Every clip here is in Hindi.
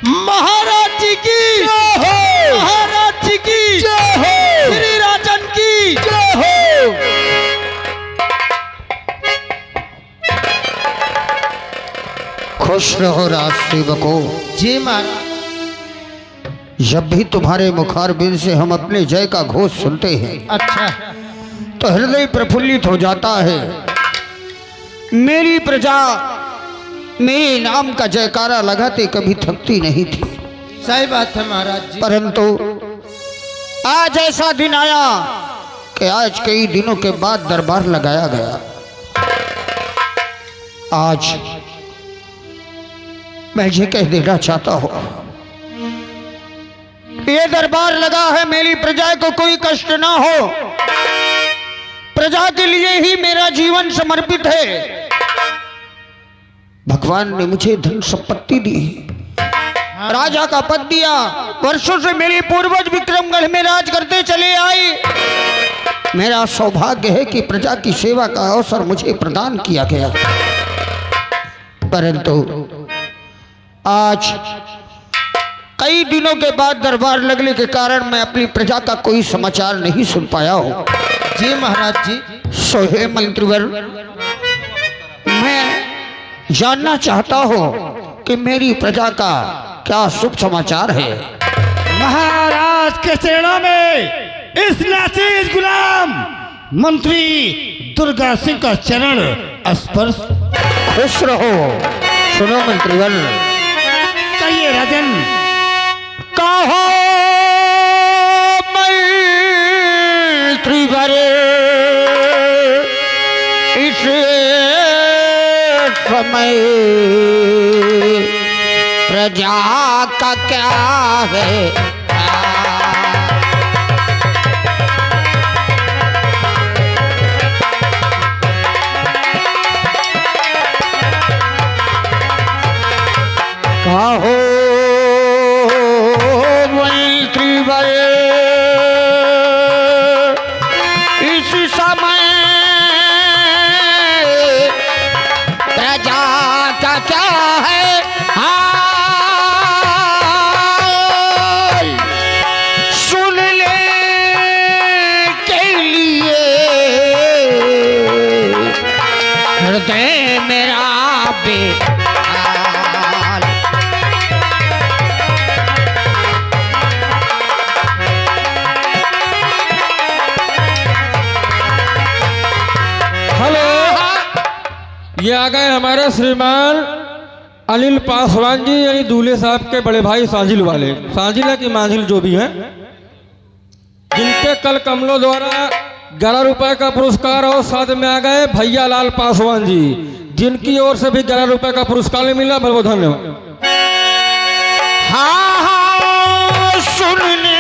महाराज जी की जय हो, महाराज जी की जय हो, श्री राजन की जय हो। खुश रहो राज सेवको। जी महाराज। जब भी तुम्हारे मुखारबिंद से हम अपने जय का घोष सुनते हैं अच्छा, तो हृदय प्रफुल्लित हो जाता है। मेरी प्रजा मेरे नाम का जयकारा लगाते कभी थकती नहीं थी। सही बात है महाराज जी। परंतु आज ऐसा दिन आया कि आज कई दिनों के बाद दरबार लगाया गया। आज मैं ये कह देना चाहता हूं, ये दरबार लगा है मेरी प्रजा को कोई कष्ट ना हो। प्रजा के लिए ही मेरा जीवन समर्पित है। भगवान ने मुझे धन संपत्ति दी, राजा का पद दिया। वर्षों से मेरे पूर्वज विक्रमगढ़ में राज करते चले आए। मेरा सौभाग्य है कि प्रजा की सेवा का अवसर मुझे प्रदान किया गया। परंतु आज कई दिनों के बाद दरबार लगने के कारण मैं अपनी प्रजा का कोई समाचार नहीं सुन पाया हूं। जी महाराज जी। सो हे मंत्रीवर, मैं जानना चाहता हूं कि मेरी प्रजा का क्या शुभ समाचार है। महाराज के चरणों में इस नाचीज गुलाम मंत्री दुर्गा सिंह का चरण स्पर्श। खुश रहो। सुनो मंत्रीवर, कहिए राजन। कहो मंत्रीवर, इस समय प्रजा का क्या है। कहो मंत्रीवर, इस समय प्रजा का क्या है हाल। सुनने के लिए हृदय मेरा बेहाल। ये आ गए हमारे श्रीमान अनिल पासवान जी, यानी दूल्हे साहब के बड़े भाई सांझिल वाले, सांझिल है कि मांझिल जो भी हैं, जिनके कल कमलों द्वारा 11 रुपए का पुरस्कार और साथ में आ गए भैया लाल पासवान जी, जिनकी ओर से भी 11 रुपए का पुरस्कार मिला। बहुत बहुत धन्यवाद। हाँ हाँ सुनने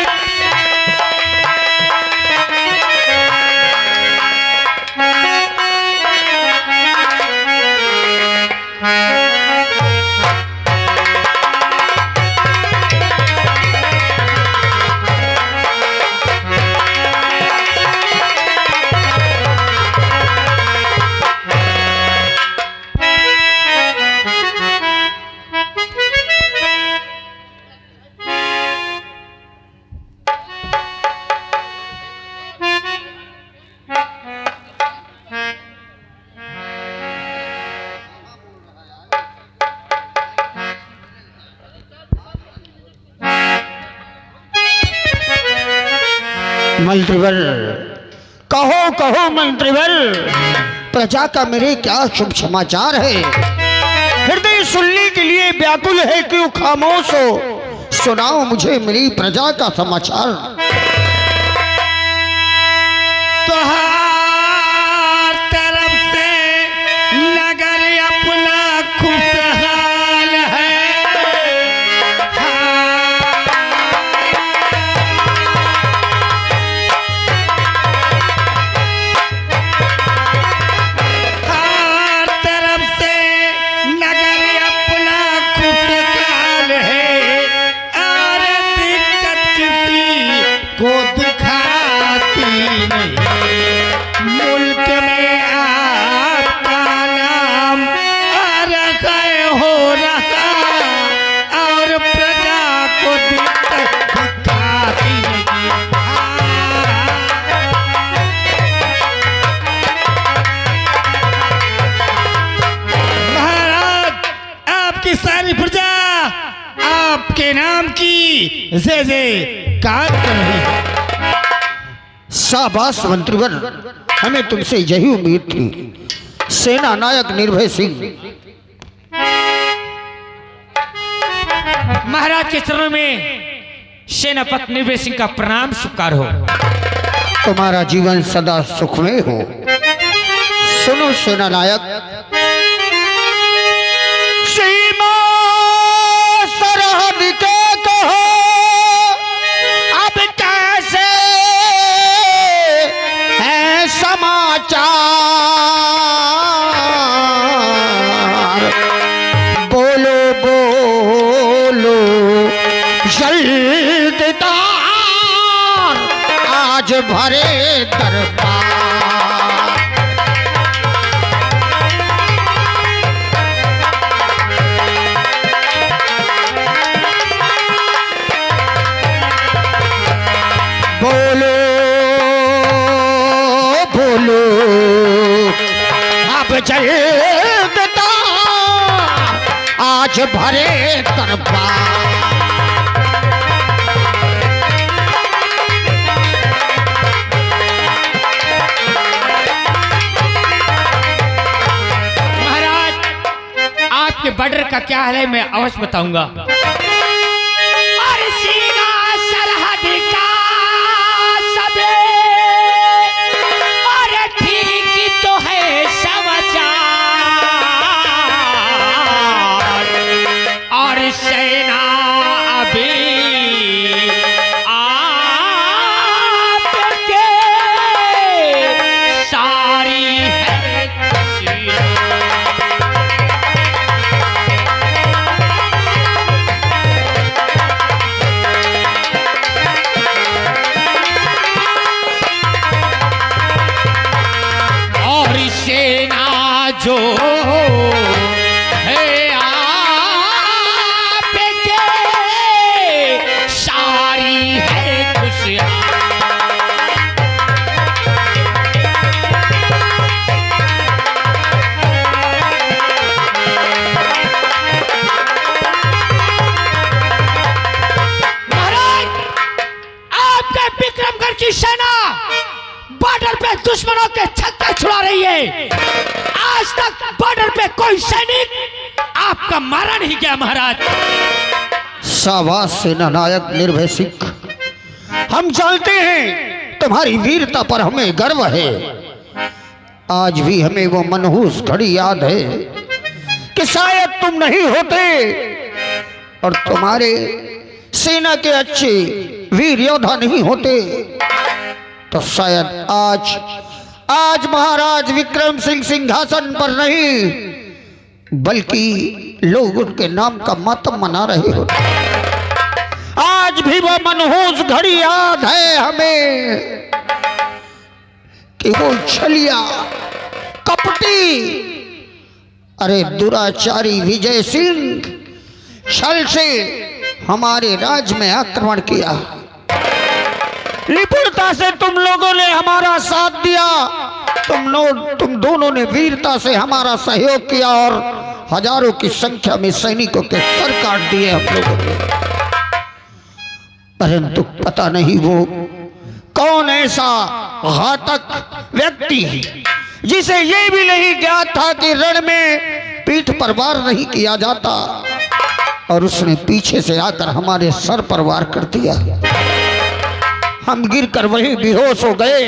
मंत्रीवर, कहो कहो मंत्रीवर, प्रजा का मेरे क्या शुभ समाचार है। हृदय सुनने के लिए व्याकुल है, क्यों खामोश हो। सुनाओ मुझे मेरी प्रजा का समाचार। तोहार तरफ से नगर अपना खुशहाल है। हर तरफ से नगर अपना खुशहाल है। और दिक्कत किसी को दिखाती नहीं। आपके नाम की जय जयकार कर रही है। शाबाश मंत्रीवर, हमें तुमसे यही उम्मीद थी। सेना नायक निर्भय सिंह, महाराज के चरणों में सेनापति निर्भय सिंह का प्रणाम स्वीकार हो। तुम्हारा जीवन सदा सुखमय हो। सुनो सेना नायक, सीमा सरहद के कहो अब कैसे है समाचार, बोलो बोलो जल्ददार आज भरे दरबार। बोलो बोलो अब जल्ददार आज भरे दरबार। आपके बॉर्डर का क्या हाल है मैं अवश्य बताऊंगा। और सीमा सरहद का सबे और ठीक तो है समाचार, और सेना अभी आपके सारी है खुशी। सेना जो है आपके सारी है खुशियाँ। महाराज, आपके विक्रमगढ़ की सेना बॉर्डर पे दुश्मनों के छक्के छुड़ा रही है। आज तक बॉर्डर पे कोई सैनिक आपका मारा नहीं गया महाराज। शाबाश सेना नायक निर्भय सिंह, हम जानते हैं तुम्हारी वीरता पर हमें गर्व है। आज भी हमें वो मनहूस घड़ी याद है कि शायद तुम नहीं होते और तुम्हारे सेना के अच्छे वीर योद्धा नहीं होते तो शायद आज महाराज विक्रम सिंह सिंहासन पर नहीं बल्कि लोग उनके नाम का मातम मना रहे होते। आज भी वो मनहूस घड़ी याद है हमें कि वो छलिया कपटी अरे दुराचारी विजय सिंह छल से हमारे राज्य में आक्रमण किया। निपुणता से तुम लोगों ने हमारा साथ दिया, तुम दोनों ने वीरता से हमारा सहयोग किया और हजारों की संख्या में सैनिकों के सर काट दिए हम लोगों ने। परंतु पता नहीं वो कौन ऐसा घातक व्यक्ति जिसे ये भी नहीं ज्ञात था कि रण में पीठ पर वार नहीं किया जाता और उसने पीछे से आकर हमारे सर पर वार कर दिया। हम गिरकर वहीं बेहोश हो गए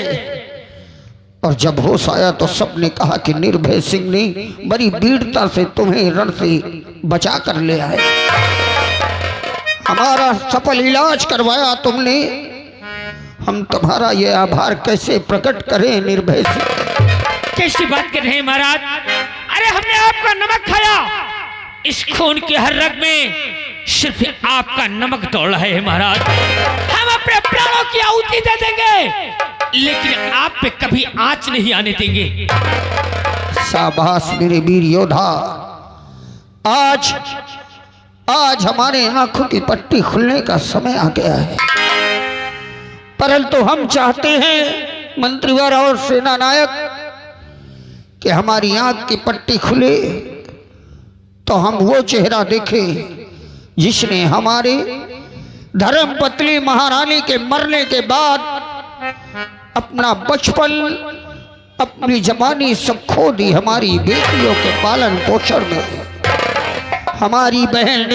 और जब होश आया तो सबने कहा कि निर्भय सिंह ने बड़ी वीरता से तुम्हें रण से बचा कर ले आए, हमारा सफल इलाज करवाया तुमने। हम तुम्हारा ये आभार कैसे प्रकट करें निर्भय सिंह। कैसी बात कर रहे हैं महाराज? अरे हमने आपका नमक खाया, इस खून के हर रग में सिर्फ आपका नमक दौड़ रहा है महाराज। हम अपने प्राणों की आहुति दे देंगे लेकिन आप पे कभी आंच नहीं आने देंगे। शाबाश मेरे वीर योद्धा, आज हमारे आंखों की पट्टी खुलने का समय आ गया है। परंतु हम चाहते हैं मंत्रीवर और सेना नायक कि हमारी आंख की पट्टी खुले तो हम वो चेहरा देखें जिसने हमारे धर्मपत्नी महारानी के मरने के बाद अपना बचपन अपनी जवानी सब खो दी हमारी बेटियों के पालन पोषण में। हमारी बहन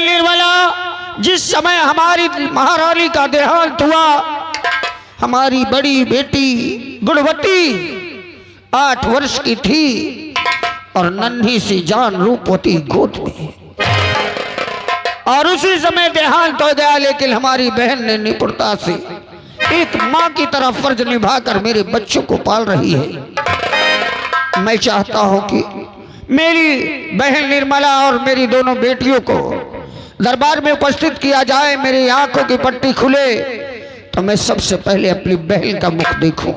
निर्मला जिस समय हमारी महारानी का देहांत हुआ, हमारी बड़ी बेटी गुणवती 8 वर्ष की थी और नन्ही सी जान रूपवती गोद में, और उसी समय देहांत हो गया। लेकिन हमारी बहन ने निपुणता से एक मां की तरह फर्ज निभाकर मेरे बच्चों को पाल रही है। मैं चाहता हूं कि मेरी बहन निर्मला और मेरी दोनों बेटियों को दरबार में उपस्थित किया जाए। मेरी आंखों की पट्टी खुले तो मैं सबसे पहले अपनी बहन का मुख देखूं।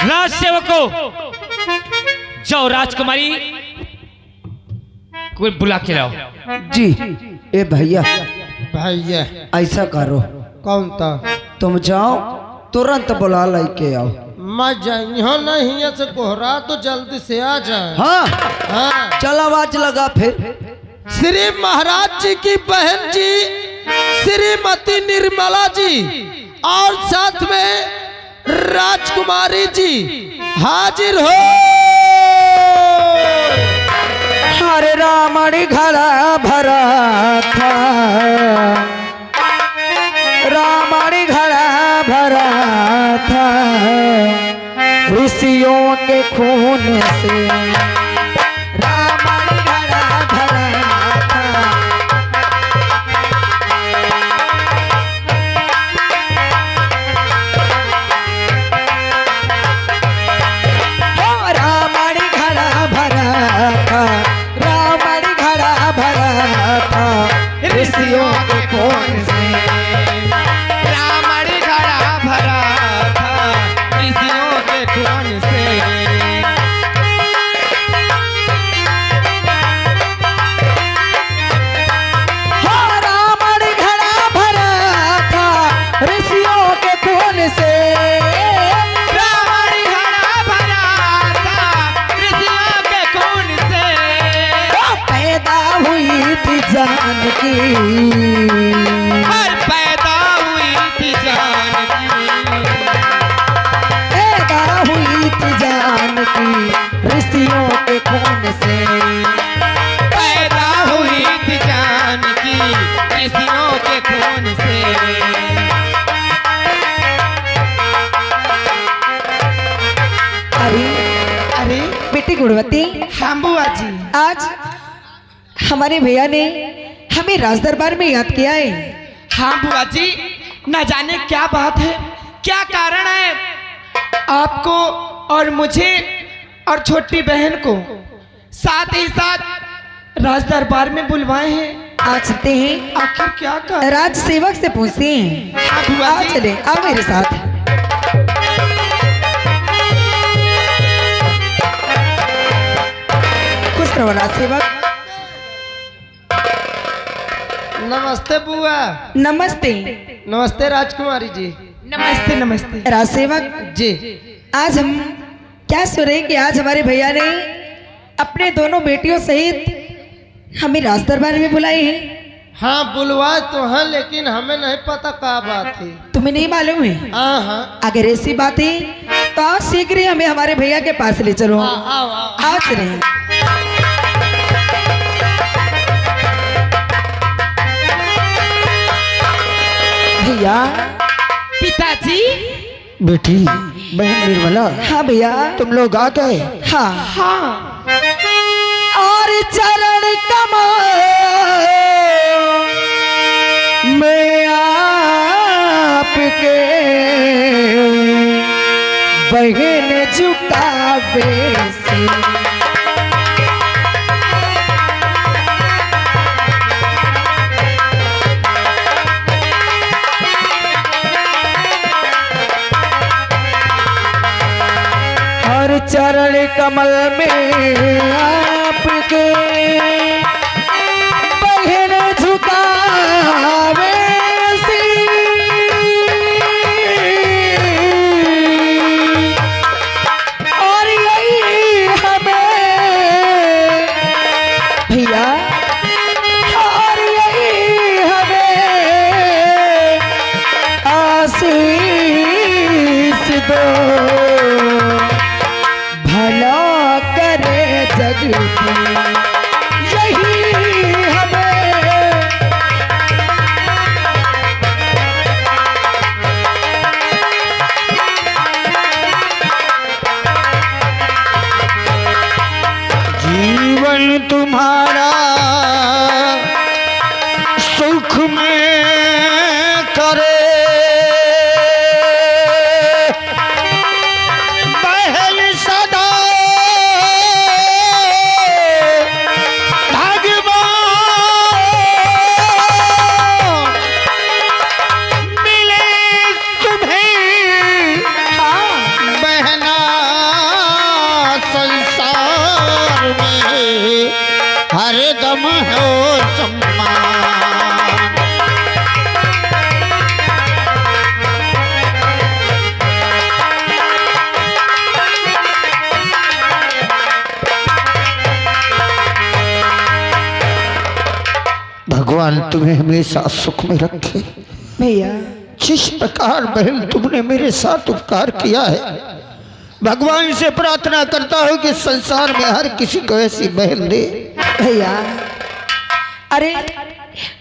राज सेवकों, जाओ राजकुमारी कोई बुला के लाओ। जी। ए भैया भैया ऐसा करो, कौन था? तुम जाओ तुरंत बुला लेके आओ। मैं यहाँ नहीं है से कोहरा तो जल्दी से आ जाए। हाँ हाँ। चल आवाज लगा फिर। श्री महाराज जी की बहन जी श्रीमती निर्मला जी और साथ में राजकुमारी जी हाजिर हो। हरे रामणी घड़ा भरा था, रामणी घड़ा भरा था ऋषियों के खून से, रामणी घड़ा भरा था। हो रामणी घड़ा भरा था, रामणी घड़ा भरा था ऋषियों के खून से, रामणी घड़ा भरा था ऋषियों के खून से। हो रामणी घड़ा भरा था ऋषियों के खून से, रामणी घड़ा भरा था ऋषियों के खून से। पैदा हुई थी जानकी, हर पैदा हुई थी जानकी, पैदा हुई थी जानकी ऋषियों के खून से, पैदा हुई थी जानकी ऋषियों के खून से। अरे अरे बेटी गुणवती, हाँ बुआ जी। आज हमारे भैया ने हमें राज दरबार में याद किया है। हाँ बुआ जी, न जाने क्या बात है, क्या कारण है आपको और मुझे और छोटी बहन को साथ ही साथ राज दरबार में बुलवाए हैं। आज चलते हैं, आखिर क्या कर? राज सेवक से पूछते हैं। हाँ बुआ आओ जी। चले, आओ मेरे साथ। खुश रहो राज सेवक। नमस्ते बुआ। नमस्ते नमस्ते राजकुमारी जी। नमस्ते नमस्ते राज सेवक जी। आज हम क्या सुने कि आज हमारे भैया ने अपने दोनों बेटियों सहित हमें राज दरबार में बुलाए हैं। हाँ बुलवाए तो हैं, लेकिन हमें नहीं पता क्या बात थी। तुम्हें नहीं मालूम है? हाँ हाँ। अगर ऐसी बात है तो आप शीघ्र ही हमें हमारे भैया के पास ले चलो। आओ आओ आओ। आओ चले। भैया। पिताजी। बेटी बहन निर्मला, हाँ भैया। तुम लोग आ गए। हाँ हाँ। और चरण कमल में आपके बहन झुकावे से, हर चरण कमल में आपके बहन झुकावे सी, और यही हमें भैया, और गम हो सम्मान। भगवान तुम्हें हमेशा सुख में रखे। भैया जिस प्रकार बहन तुमने मेरे साथ उपकार किया है, भगवान से प्रार्थना करता हूँ कि संसार में हर किसी को ऐसी बहन दे। भैया अरे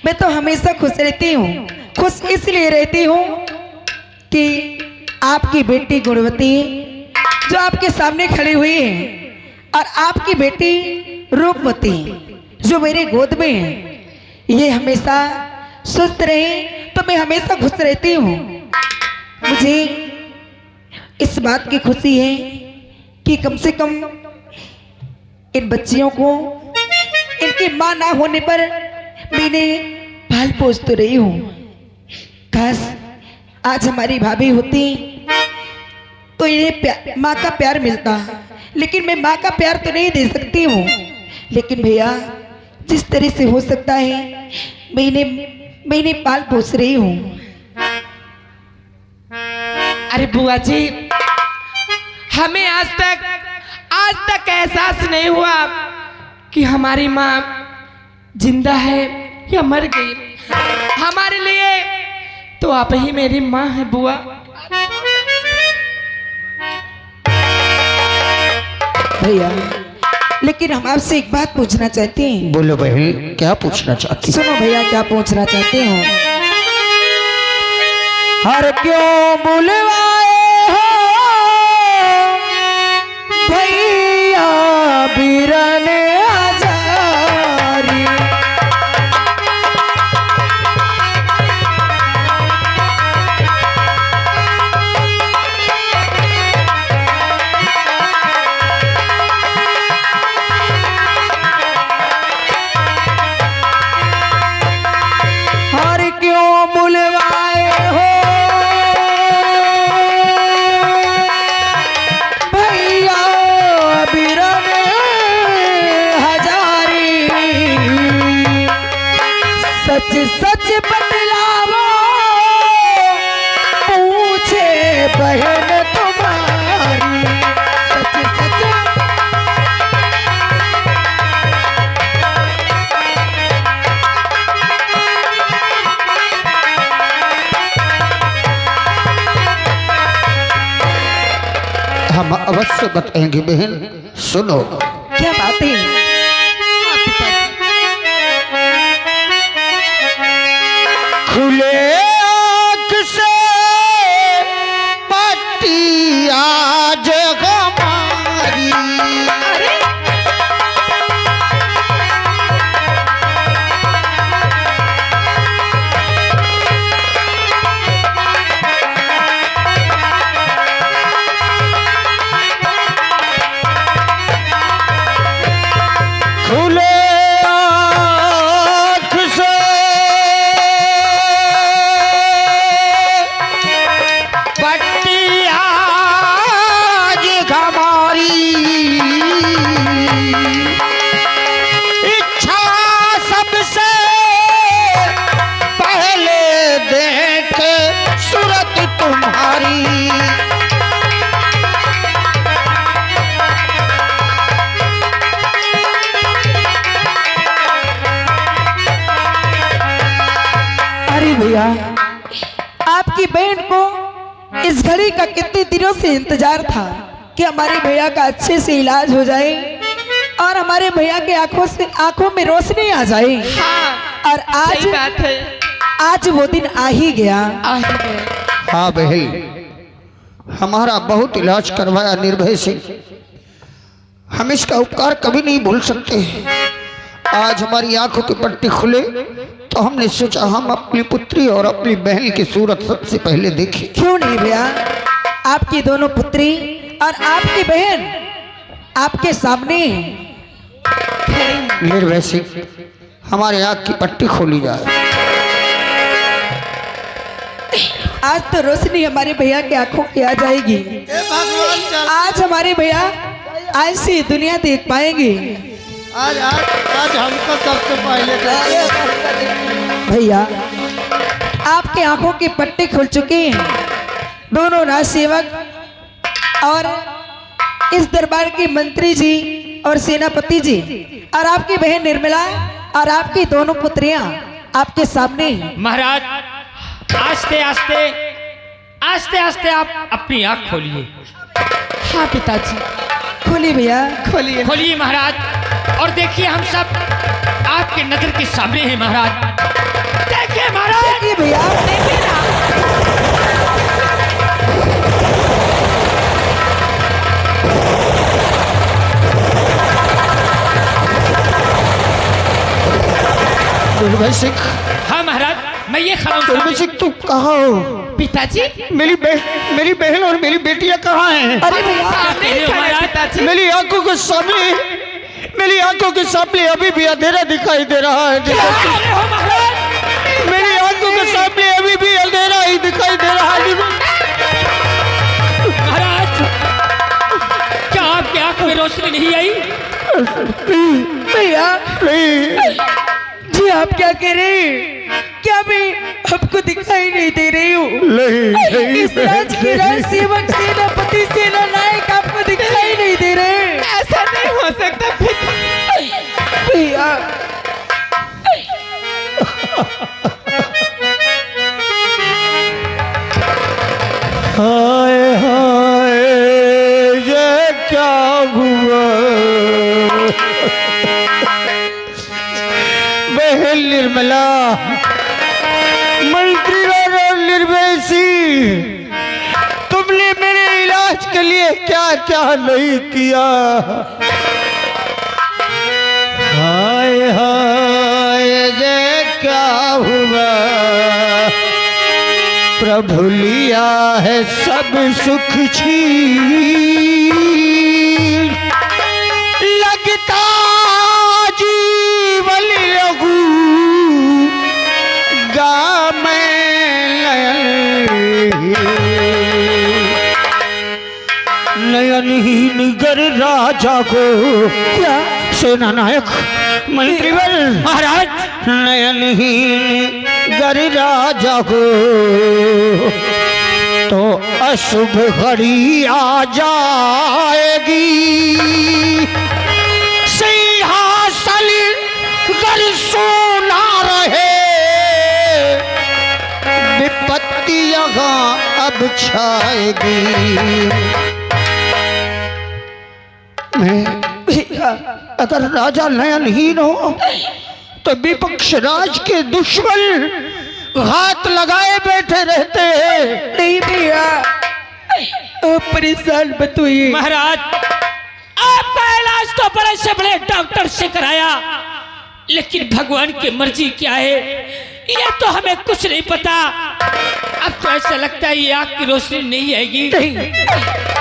मैं तो हमेशा खुश रहती हूँ। खुश इसलिए रहती हूँ कि आपकी बेटी गुणवती जो आपके सामने खड़ी हुई है और आपकी बेटी रूपवती जो मेरे गोद में है, ये हमेशा स्वस्थ रहे तो मैं हमेशा खुश रहती हूँ। मुझे इस बात की खुशी है कि कम से कम इन बच्चियों को इनकी माँ ना होने पर मैंने पाल पोस तो रही हूँ। काश आज हमारी भाभी होती तो इन्हें माँ का प्यार मिलता, लेकिन मैं माँ का प्यार तो नहीं दे सकती हूँ। लेकिन भैया जिस तरह से हो सकता है मैंने पाल पोस रही हूँ। अरे बुआ जी, हमें आज तक एहसास नहीं हुआ कि हमारी माँ जिंदा है या मर गई। हमारे लिए तो आप ही मेरी माँ है बुआ। भैया लेकिन हम आपसे एक बात पूछना चाहते हैं। बोलो बहन, क्या पूछना चाहती? सुनो भैया क्या पूछना चाहते हो। हर क्यों बुलवाए हो भैया बीरन हजारी। हर क्यों बुलवाए हो भैया बीरन हजारी। सच सच बतलावो पूछे बहन तुम्हारी। सच सच हम अवश्य बताएंगे बहन, सुनो। क्या बात है। खुले आँख से पट्टी आज हमारी। खुले आँख से पट्टी आज हमारी। इच्छा सबसे पहले देखे सूरत तुम्हारी। अरे भैया आपकी बहन को इस घड़ी का कितने दिनों से इंतजार था कि हमारे भैया का अच्छे से इलाज हो जाए और हमारे भैया के आंखों में रोशनी आ जाए। हाँ, और आज सही बात है। आज वो दिन आ ही गया। आ ही गए। हाँ बहन, हमारा बहुत इलाज करवाया निर्भय से। हम इसका उपकार कभी नहीं भूल सकते। आज हमारी आंखों की पट्टी खुले तो हमने सोचा हम अपनी पुत्री और अपनी बहन की सूरत सबसे पहले देखें। क्यों नहीं भैया, आपकी दोनों पुत्री और आपकी बहन आपके सामने है। निर्भय से हमारे आंख की पट्टी खोली जाए। आज तो रोशनी हमारे भैया की आंखों की आ जाएगी। आज हमारे भैया आज से दुनिया देख पाएंगे। आज आज आज हमको सबसे पहले भैया आपके आंखों के पट्टे खुल चुके हैं। दोनों राज सेवक और इस दरबार के मंत्री जी और सेनापति जी और आपकी बहन निर्मला और आपकी दोनों पुत्रियां आपके सामने हैं। महाराज आस्ते आस्ते आस्ते आस्ते आप अपनी आंख खोलिए। हाँ पिताजी, खोलिए भैया। खोलिए। खोलिए महाराज, और देखिए हम सब आपके नजर के सामने हैं महाराज। देखिए महाराज, देखिए भैया, देखिए ना। दुर्भय सिंह, हाँ महाराज, मैं ये खड़ा दुर्भय सिंह तू कहाँ हो? पिताजी, मेरी बहन और मेरी बेटियां कहाँ हैं? अरे भैया, सामने ही खड़े हैं पिताजी। मेरी आंखों के सामने अभी भी अंधेरा दिखाई दे रहा है। मेरी आंखों के सामने अभी भी अंधेरा ही दिखाई दे रहा है। महाराज, क्या आपकी आंख में रोशनी नहीं आई? भैया नहीं, जी आप क्या कह रहे हैं? क्या मैं आपको दिखाई नहीं दे रही हूँ? नहीं, इस राज के राज सेवक सेनापति सेना नायक आपको दिखाई नहीं दे रहे हैं? ऐसा नहीं हो सकता भैया। हाय हाय, ये क्या हुआ? बहन निर्मला, मंत्री राजा निर्वैसी, तुमने मेरे इलाज के लिए क्या क्या नहीं किया? हाय हाय, ये क्या हुआ? प्रभु लिया है सब सुख छीन, लगता जीवन लघु गा में नयनहीन गर राजा को। क्या सेना नायक मंत्रीवर महाराज, नयनहीन गर राजा को तो अशुभ घड़ी आ जाएगी। सिंहासन गर सोना रहे, विपत्ति यहाँ अब छाएगी। मैं अगर राजा नयनहीन हो तो विपक्ष राज के दुश्मन हाथ लगाए बैठे रहते हैं। नहीं भैया, आप परेशान मत होइए। महाराज, आपका इलाज तो बड़े से बड़े डॉक्टर से कराया, लेकिन भगवान की मर्जी क्या है ये तो हमें कुछ नहीं पता। अब तो ऐसा लगता है ये आँख की रोशनी नहीं आएगी। नहीं,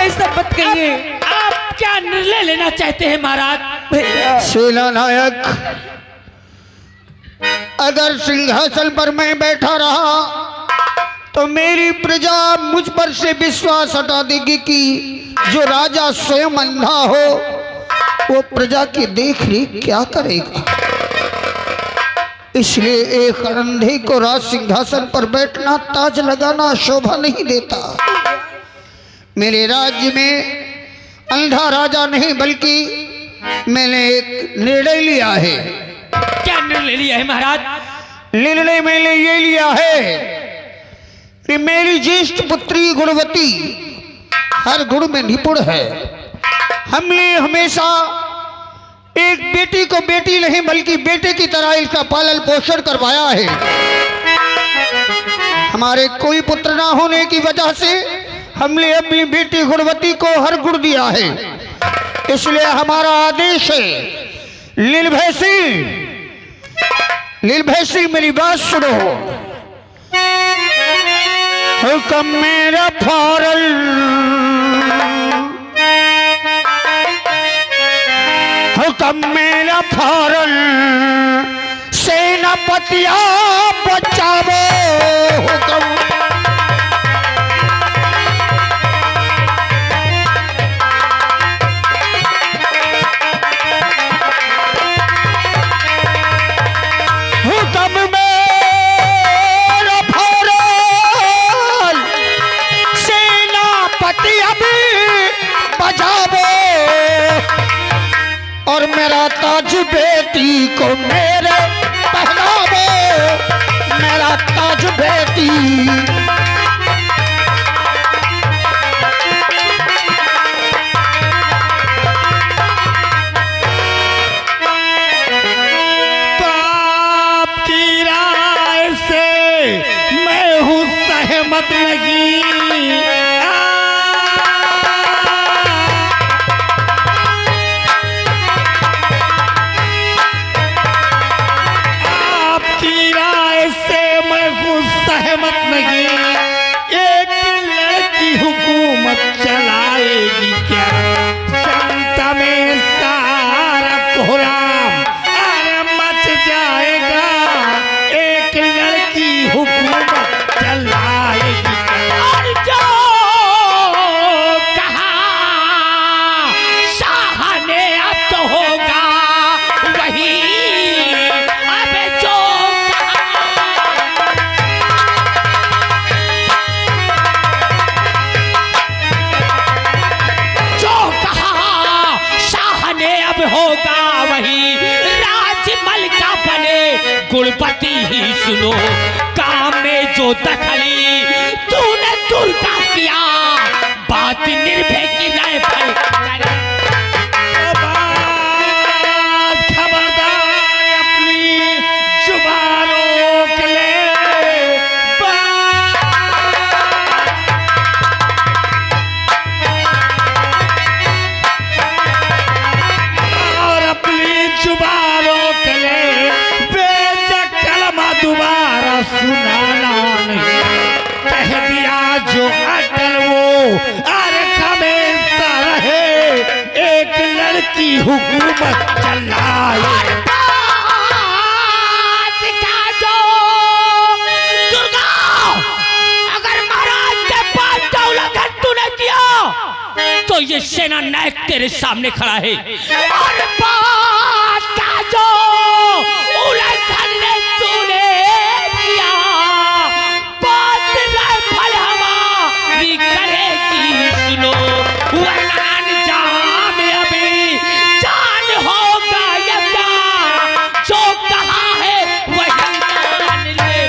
ऐसा मत कहिए आप क्या निर्णय लेना चाहते हैं महाराज? भैया। सेना नायक, अगर सिंहासन पर मैं बैठा रहा तो मेरी प्रजा मुझ पर से विश्वास हटा देगी कि जो राजा स्वयं अंधा हो वो प्रजा की देख रेख क्या करेगा। इसलिए एक अंधे को राज सिंहासन पर बैठना, ताज लगाना शोभा नहीं देता। मेरे राज्य में अंधा राजा नहीं, बल्कि मैंने एक निर्णय लिया है। क्या निर्णय लिया है महाराज? निर्णय मैंने ये लिया है कि मेरी ज्येष्ठ पुत्री गुणवती हर गुण में निपुण है। हमने हमेशा एक बेटी को बेटी नहीं बल्कि बेटे की तरह इसका पालन पोषण करवाया है। हमारे कोई पुत्र ना होने की वजह से हमने अपनी बेटी गुणवती को हर गुण दिया है। इसलिए हमारा आदेश है, लीलभय सिंह मेरी बात सुनो। हुक्म मेरा फौरन, हुक्म मेरा फौरन, सेनापतिया बचावो हुक्म। सहमत नहीं। आपकी राय से मैं खुद सहमत नहीं। एक लड़की हुकूमत चलाएगी क्या? जनता में सारा कोहराम अरे मच जाएगा। एक लड़की हुकूमत चलाएगी क्या? और जो कहा शाह ने अब तो होगा वही। अब जो होगा वही। राजमल का बने गुणपति ही सुनो। काम में जो दखली तूने दुर्गा किया, बात निर्भय की राइफल खबरदार अपनी जुबान रोक ले। जुबान रोक ले। बेशक कलमा दोबारा सुनाना नहीं। कह दिया जो अटल वो अरे हमेशा रहे। एक लड़की हुकूमत चलाए। दुर्गा, अगर महाराज के पास दौलत तूने किया तो ये सेना नायक तेरे सामने खड़ा है। और बात का जो उल्लंघन ने तूने किया, बात राइफल हमारी करेगी सुनो। वरना अंजाम अभी जान होगा ये क्या? जो कहा है वही मान ले।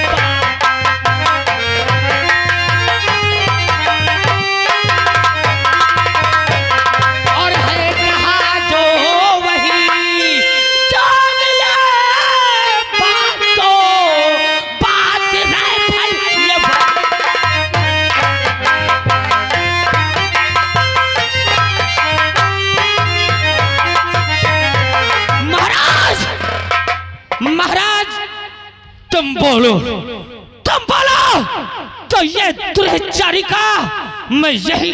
महाराज तुम बोलो तो ये दुर्चारी का मैं यही